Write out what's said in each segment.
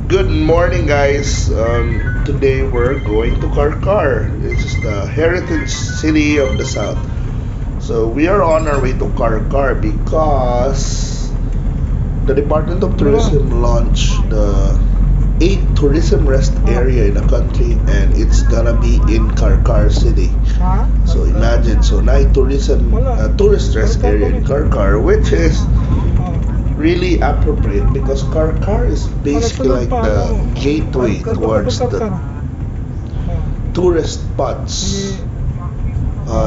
Good morning, guys. Today we're going to Carcar. This is the heritage city of the South. So we are on our way to Carcar because the Department of Tourism launched the 8th tourism rest area in the country, and it's gonna be in Carcar City. So imagine, so night tourism, tourist rest area in Carcar, which is really appropriate because Carcar is basically like the gateway towards the tourist spots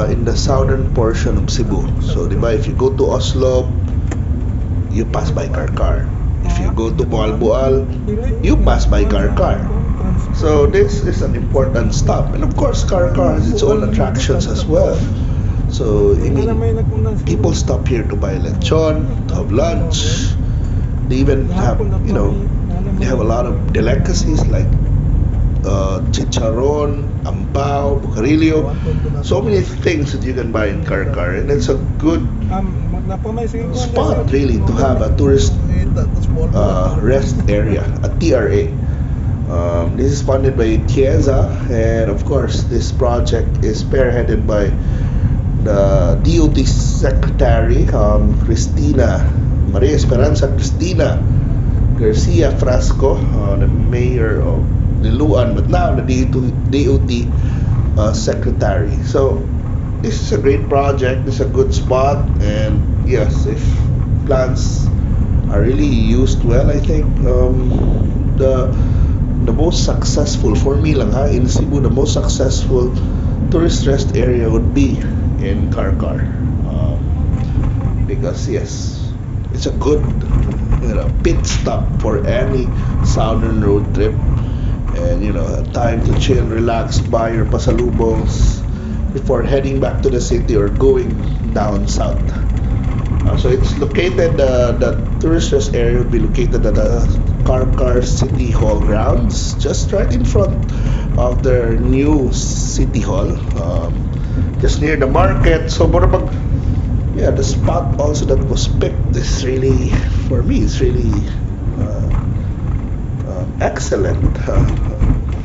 in the southern portion of Cebu. So, di ba, if you go to Oslo, you pass by Carcar. If you go to Boal, you pass by Carcar. So, this is an important stop. And of course, Carcar has its own attractions as well. So, I mean, people stop here to buy lechon, to have lunch. They even have, they have a lot of delicacies like chicharon, ampao, bucarillo. So many things that you can buy in Carcar. And it's a good spot, really, to have a tourist rest area, a TRA. This is funded by Tiesa, and of course, this project is spearheaded by the DOT Secretary, Maria Esperanza Cristina Garcia Frasco, the mayor of Liluan, but now the DOT Secretary. So, this is a great project, this is a good spot, and yes, if plans are really used well, I think the most successful, for me lang in Cebu, the most successful tourist rest area would be in Carcar, because yes, it's a good pit stop for any southern road trip, and a time to chill, relax, buy your pasalubongs before heading back to the city or going down south. So it's located, the tourist rest area will be located at the Carcar City Hall grounds, just right in front of their new City Hall, just near the market. So, the spot also that was picked is really, for me, it's really excellent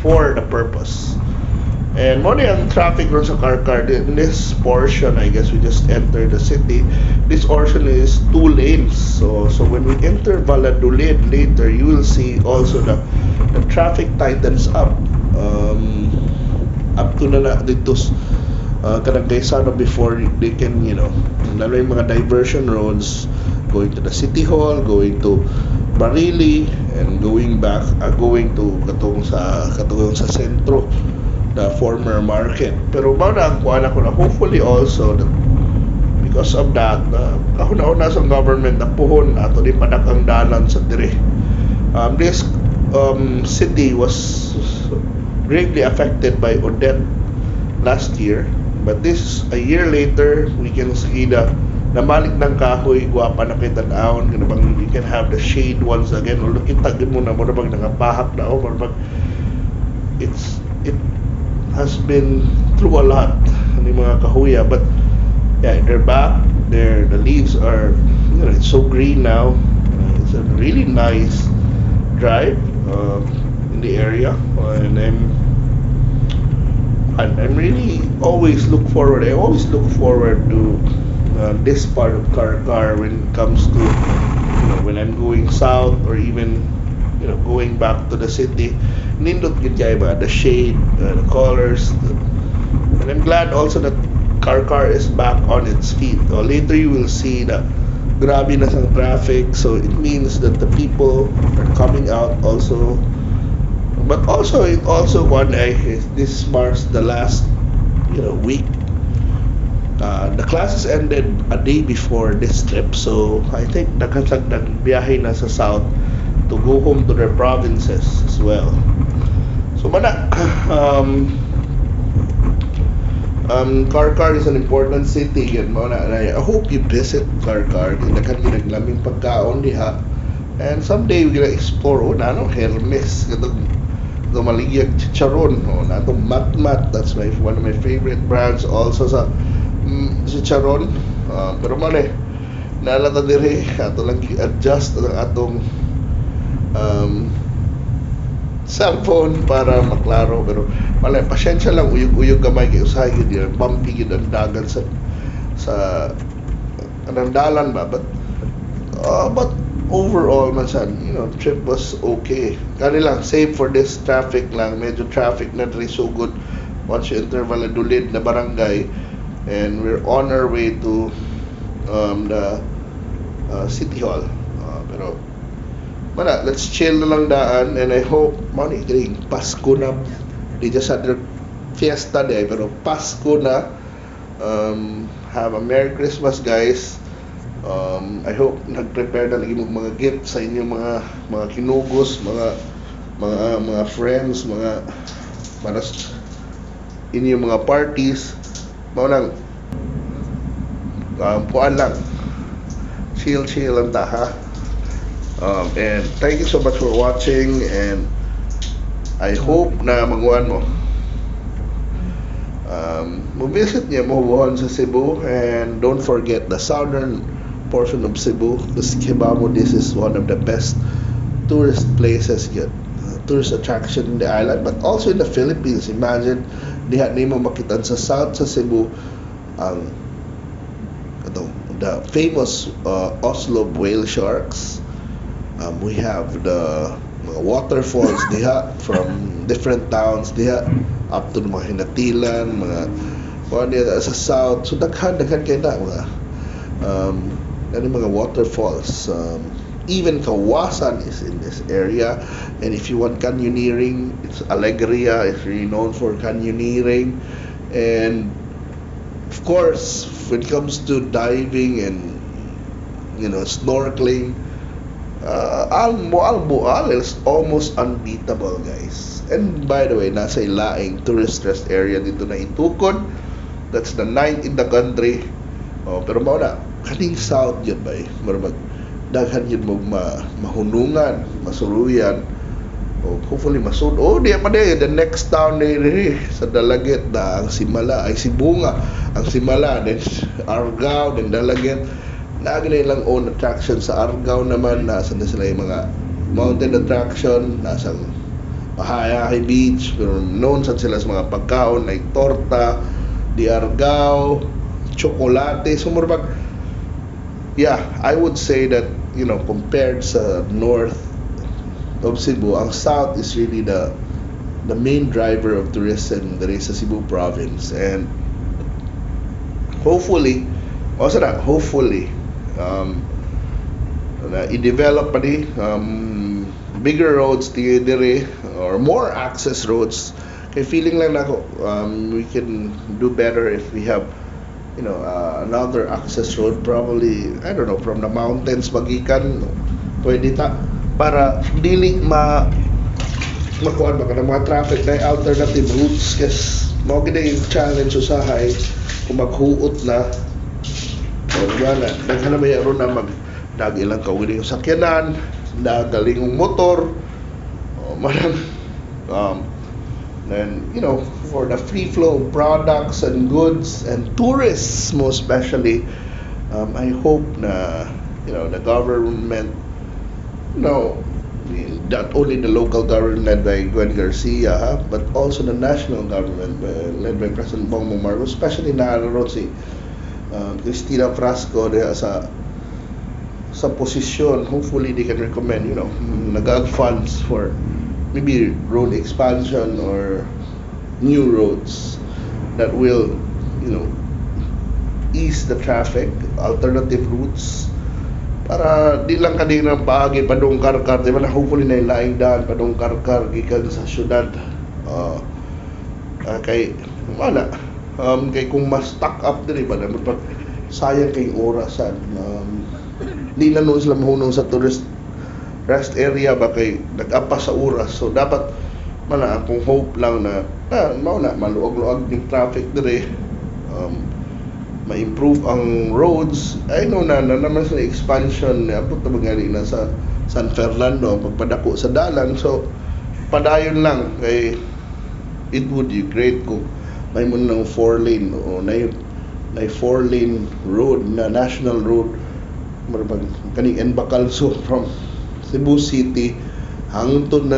for the purpose. And mo ang traffic ron sa Carcar. In this portion, I guess we just entered the city. This portion is 2 lanes. So when we enter Valladolid later, you will see also the traffic tightens up. Up to na dito kanang Quezano before they can, lalo yung mga diversion roads going to the City Hall, going to Barili, and going back, going to katong sa sentro, the former market. Pero ang kuha ko na hopefully also that because of that, kahuna-una sa government na puhon ato di padakang dalan sa dire. This city was greatly affected by Odette last year, but this a year later we can see the namalik ng kahoy, guwapa na kita naon, you can have the shade once again. Although kitagin mo na mo bang nangapahak na it has been through a lot ng mga kahuya, but yeah, they're back. The leaves are, it's so green now. It's a really nice drive in the area, and I'm really always look forward. I always look forward to this part of Carcar when it comes to when I'm going south or even going back to the city. Nindot gid kay ba the shade, the colors, and I'm glad also that Carcar is back on its feet. Later you will see the grabe na sang traffic, so it means that the people are coming out also. But also this marks the last week. The classes ended a day before this trip, so I think nagbiyahe na sa south to go home to their provinces as well. So Carcar is an important city, and I hope you visit Carcar. Naglaming pagkaon diha, and someday we're gonna explore Hermes, maligyag chicharon, natong matmat. That's one of my favorite brands also sa chicharon. Pero nalata dire ato lang i-adjust ang atong cellphone para maklaro, pero wala, pasyensya lang, uyog-uyog gamay kay usahay gid bumpy gid ang dagan sa kanang dalan ba, but overall man sad, trip was okay. Kani lang, save for this traffic lang, medyo traffic na diri sugod once you enter Valladolid na barangay, and we're on our way to the City Hall. Pero mana, let's chill na lang daan, and I hope money kining Pasko na, di just other fiesta day, pero Pasko na. Have a Merry Christmas, guys. I hope nag-prepare na lagi mga gift sa inyong mga kinugos, mga friends, mga para inyong mga parties. Mao lang, puan lang, chill lang ta, ha. And thank you so much for watching, and I hope na maguan mo visit niya mo sa Cebu, and don't forget the southern portion of Cebu, the Cebuano. This is one of the best tourist places yet, tourist attraction in the island, but also in the Philippines. Imagine diha nimo makitan sa South Cebu ang the famous Oslo whale sharks. We have the waterfalls diha from different towns diha up to mga hinatilan, mga sa south. So daghan kay na mga waterfalls. Even Kawasan is in this area, and if you want canyoneering, it's Alegria is really known for canyoneering. And of course, when it comes to diving and snorkeling, Alboal is almost unbeatable, guys. And by the way, nasa ilaing tourist rest area dito na Itukod. That's the 9th in the country. Pero mao na kaning south yun ba daghan yun mo mahunungan, masuruyan, hopefully masud. Di pa the next town sa Dalagit na ang Simala, ay Sibunga ang Simala, then Argao, then Dalagit. Naagin lang own attraction sa Argao naman, nasa na sila yung mga mountain attraction, nasa Mahayahay Beach, pero known sa sila sa mga pagkaon like torta, di Argao, chocolate. So yeah, I would say that compared sa north of Cebu, ang south is really the main driver of tourism there is sa Cebu province. And hopefully i-develop pa bigger roads dire, or more access roads. Kay feeling lang nako we can do better if we have another access road, probably, I don't know, from the mountains magikan, pwede ta para dili makuan ba kanang mga traffic na alternative routes. Kasi mao gid yung challenge usahay kung maghuot na wala daghan na may aron na magdag ilang kawili yung sakyanan, dagaling yung motor, manang then for the free flow of products and goods and tourists most especially. I hope na the government, not only the local government led by Gwen Garcia, but also the national government led by President Bongbong Marcos, especially naroon si Cristina Frasco sa posisyon. Hopefully they can recommend nagag funds for maybe road expansion or new roads that will ease the traffic, alternative routes, para di lang kanina paagi padung Carcar, di ba na hopefully na ilaing daan padung Carcar gikan sa syudad. Kay wala kay kung mas stack up diri ba na sayang kay orasan. Di na no sila mahunong sa tourist rest area ba kay nag-apa sa oras. So dapat mana akong hope lang na mao na maluag-luag ng traffic dire, ma-improve ang roads. I know na naman sa expansion abot na magani na sa San Fernando pagpadako sa dalan. So padayon lang kay it would be great kung may mo ng 4-lane o na 4-lane road na national road kaning Embacalso from Cebu City hangtod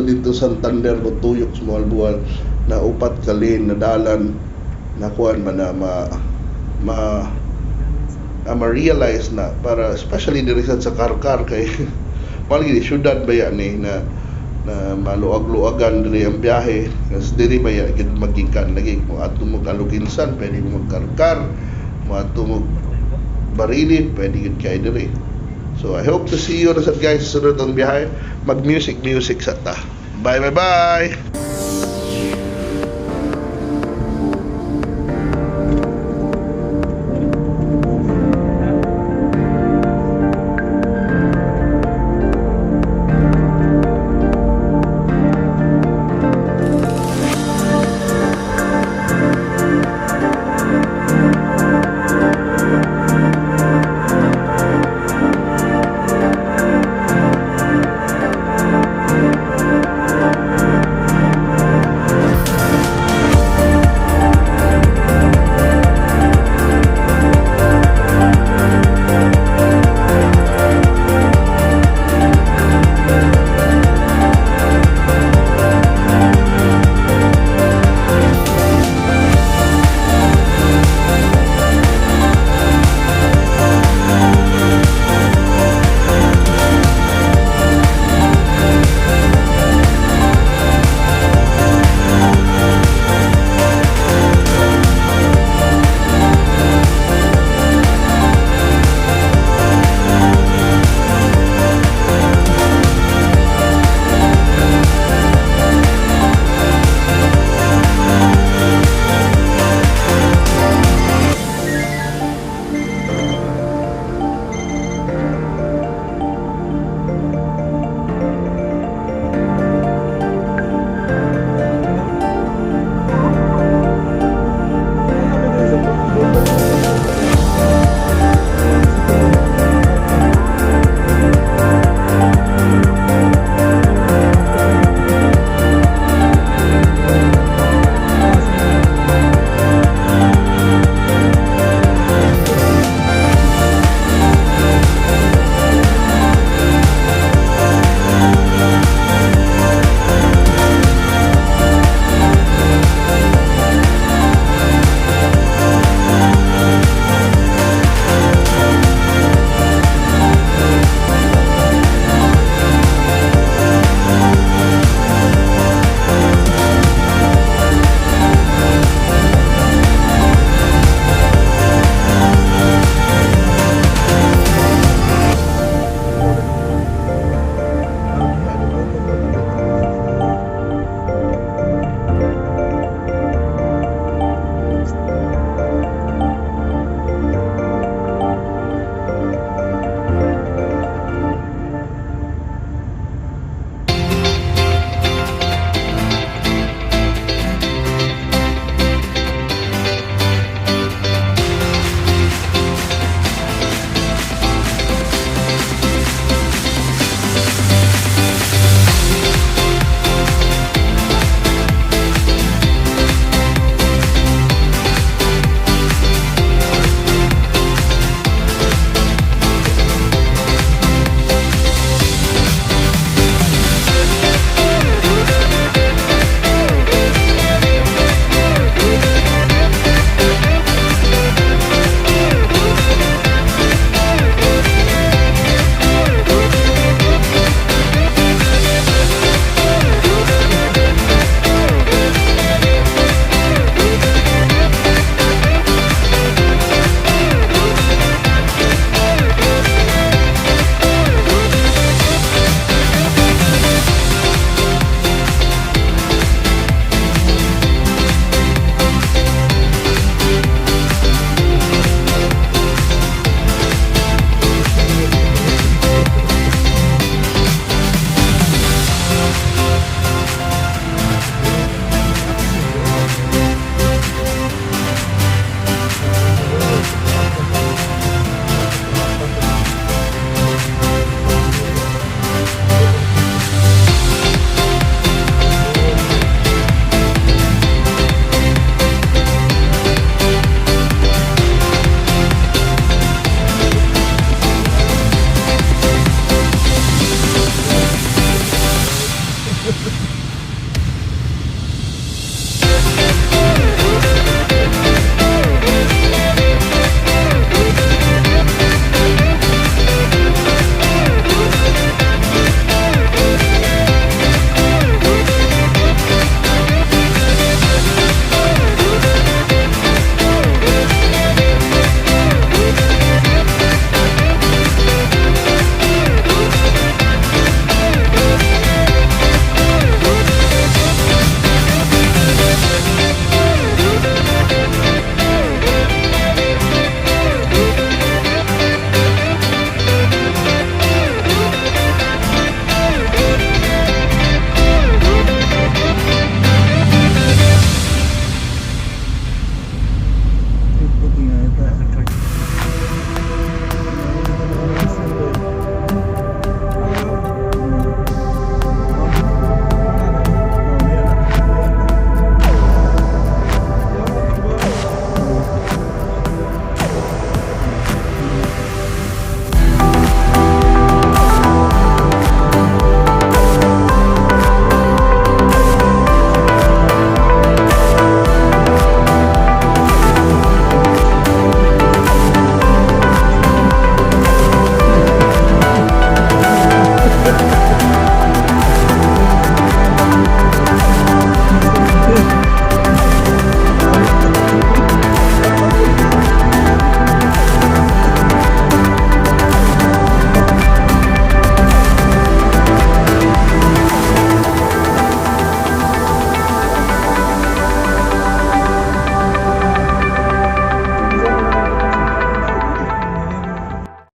dito Santander ko tuyok sa mga buwan na upat ka lane na dalan na kuan man na ma-realize na para especially diri sa Carcar kay malagi syudad ba yan na maluag-luagan diri ang biyahe kasi diri ba yan magikan lagi mo ato mo Kaluginsan pwede mo magkarkar mo ato mo Barili pwede gid kay diri. So I hope to see you na sad guys sa sunod ang biyahe. Mag music sa ta. Bye.